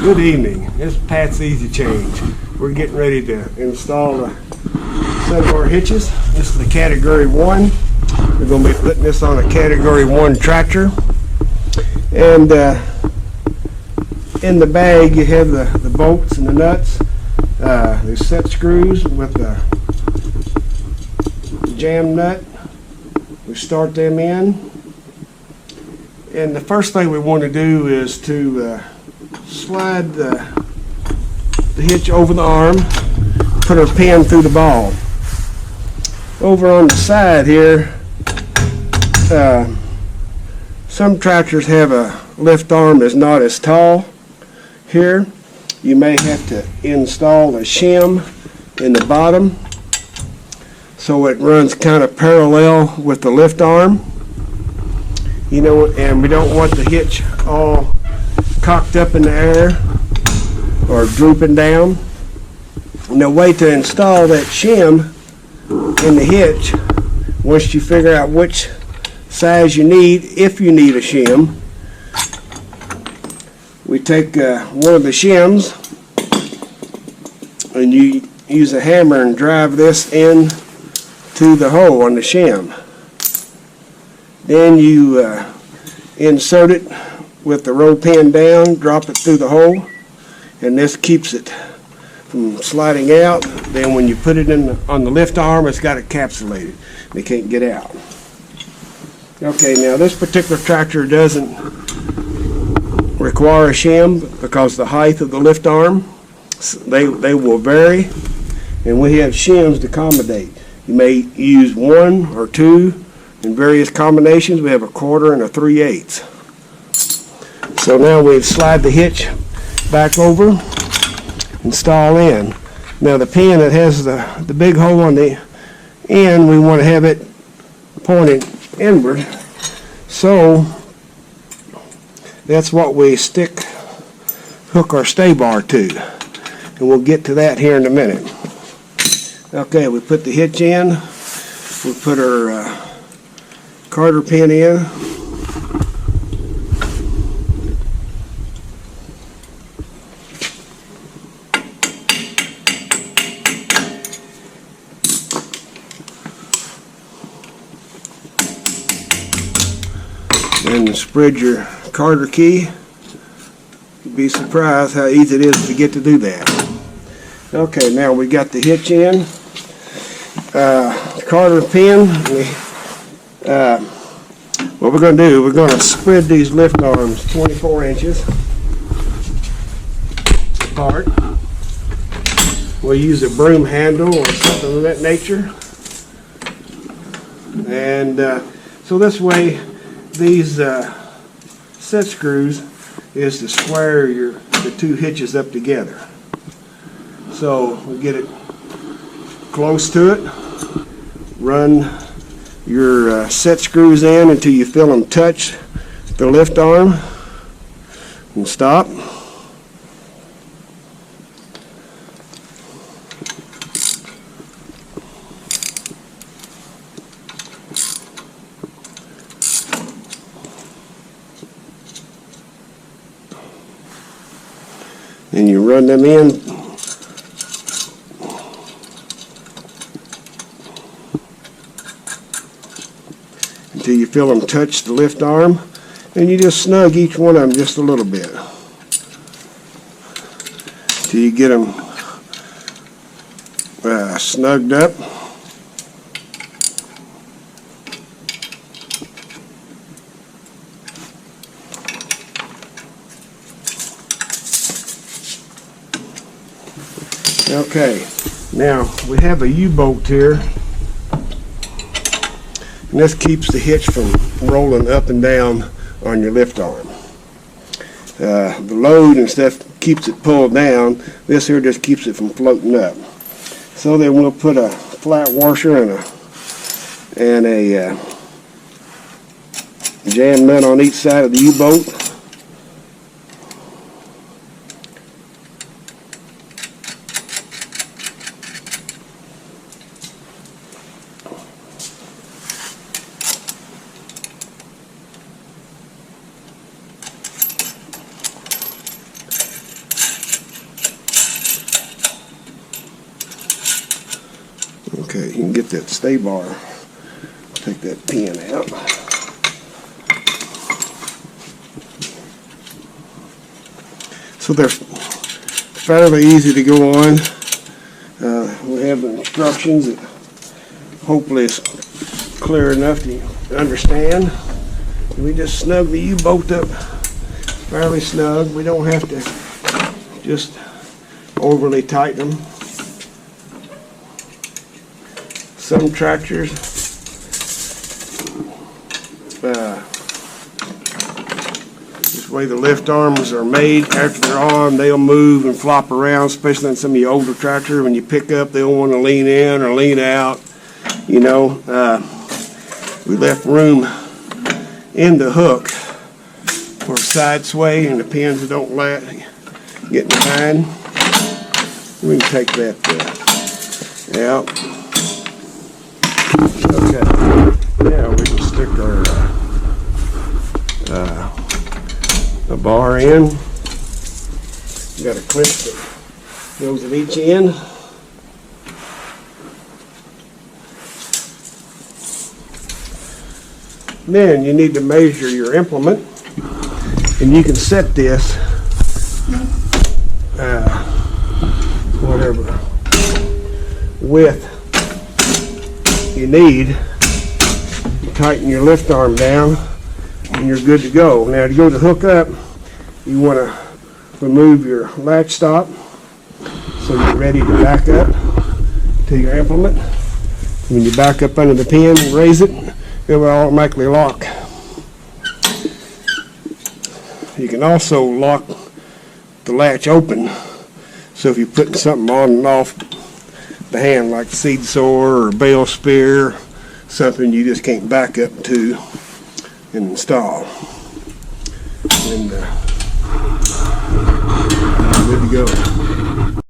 Good evening. This is Pat's Easy Change. We're getting ready to install some of our hitches. This is the Category 1. We're going to be putting this on a Category 1 tractor. And in the bag you have the bolts and the nuts. There's set screws with the jam nut. We start them in. And the first thing we want to do is to slide the hitch over the arm, put our pin through the ball. Over on the side here, some tractors have a lift arm that's not as tall. Here, you may have to install a shim in the bottom so it runs kind of parallel with the lift arm. You know, and we don't want the hitch all cocked up in the air or drooping down. And the way to install that shim in the hitch, once you figure out which size you need, if you need a shim, we take one of the shims and you use a hammer and drive this in to the hole on the shim. Then you insert it with the roll pin down, drop it through the hole, and this keeps it from sliding out. Then when you put it in on the lift arm, it's got it encapsulated. They can't get out. Okay, now this particular tractor doesn't require a shim because the height of the lift arm, they will vary, and we have shims to accommodate. You may use one or two in various combinations. We have a 1/4 and a 3/8. So now we slide the hitch back over, install in. Now the pin that has the big hole on the end, we want to have it pointed inward. So that's what we hook our stay bar to. And we'll get to that here in a minute. Okay, we put the hitch in. We put our Carter pin in. And spread your Carter key. You'd be surprised how easy it is to get to do that. Okay, now we got the hitch in. Carter pin. What we're going to do, we're going to spread these lift arms 24 inches apart. We'll use a broom handle or something of that nature. And so this way, these set screws is to square the two hitches up together. So we get it close to it. Run your set screws in until you feel them touch the lift arm, and stop. And you run them in until you feel them touch the lift arm, and you just snug each one of them just a little bit till you get them snugged up. Okay, now we have a U-bolt here, and this keeps the hitch from rolling up and down on your lift arm. The load and stuff keeps it pulled down. This here just keeps it from floating up. So then we'll put a flat washer and a jam nut on each side of the U-bolt. that stay bar. Take that pin out. So they're fairly easy to go on. We have the instructions that hopefully is clear enough to understand. We just snug the U-bolt up fairly snug. We don't have to just overly tighten them. Some tractors this way the lift arms are made, after they're on, they'll move and flop around, especially on some of your older tractors. When you pick up, they don't want to lean in or lean out. You know, we left room in the hook for side sway and the pins that don't let get behind. We can take that out. Okay, now we can stick our a bar in. You got a clip that goes at each end. Then you need to measure your implement, and you can set this whatever width you need. Tighten your lift arm down and you're good to go. Now to go to hook up, you want to remove your latch stop so you're ready to back up to your implement. When you back up under the pin and raise it, it will automatically lock. You can also lock the latch open, so if you're putting something on and off the hand like seed sawer or bale spear, something you just can't back up to and install. And good to go.